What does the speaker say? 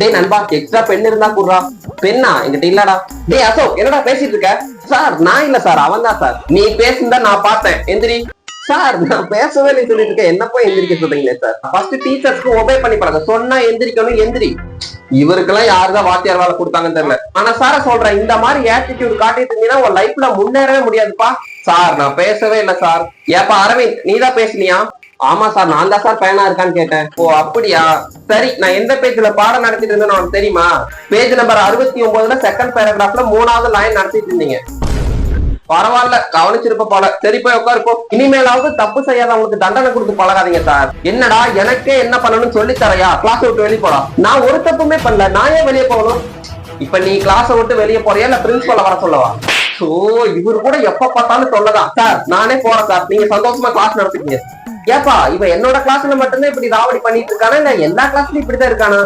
டேய் நண்பா, extra pen இருந்தா குடுறா. பெண்ணா என்கிட்ட இல்லடா. டேய் அசோக், என்னடா பேசிட்டு இருக்க? சார் நான் இல்ல சார், அவன் தான் சார். நீ பேசுனத நான் பார்த்தேன். எந்திரி. சார் நான் பேசவே இல்லை சொல்லிட்டு இருக்கேன், என்ன போய் எந்திரிக்க சொல்றீங்களே சார்? ஃபர்ஸ்ட் டீச்சர்ஸ்க்கு ஒபே பண்ணி பழங்க. சொன்னா எந்திரிக்கணும், எந்திரி. இவருக்கெல்லாம் யாருதான் வாத்தியார் வேலை கொடுத்தாங்கன்னு தெரியல. ஆனா சார சொல்றேன், இந்த மாதிரி ஆட்டிடியூட் காட்டிட்டு இருந்தீங்கன்னா உன் லைஃப்ல முன்னேறவே முடியாதுப்பா. சார் நான் பேசவே இல்லை சார். ஏப்பா அரவிந்த், நீ தான் பேசுனியா? ஆமா சார், நான் தான் சார் பையனா இருக்கான்னு கேட்டேன். ஓ அப்படியா, சரி. நான் எந்த பேஜ்ல பாடம் நடத்திட்டு இருந்தேன்னு உனக்கு தெரியுமா? பேஜ் நம்பர் 69 செகண்ட் பேராகிராஃப்ல 3வது லைன் நடத்திட்டு இருந்தீங்க. பரவாயில்ல, கவனிச்சிருப்ப போல. சரி போய் உட்காருப்போ. இனிமேலாவது தப்பு செய்யாதவங்களுக்கு தண்டனை கொடுத்து பழகாதீங்க சார். என்னடா எனக்கே என்ன பண்ணணும்னு சொல்லி தரையா? கிளாஸ் விட்டு வெளியே போடா. நான் ஒரு தப்புமே பண்ணல, நான் ஏன் வெளியே போகணும்? இப்ப நீ கிளாஸ விட்டு வெளியே போறியா இல்ல பிரின்சிபல வர சொல்லவா? சோ இவரு கூட எப்ப பார்த்தாலும் சொல்லதான். சார் நானே போறேன் சார், நீங்க சந்தோஷமா கிளாஸ் நடத்துக்கீங்க. ஏப்பா இவன் என்னோட கிளாஸ்ல மட்டும்தான் இப்படி ராவடி பண்ணிட்டு இருக்கானா இல்ல எல்லா கிளாஸ்லயும் இப்படிதான் இருக்கானா?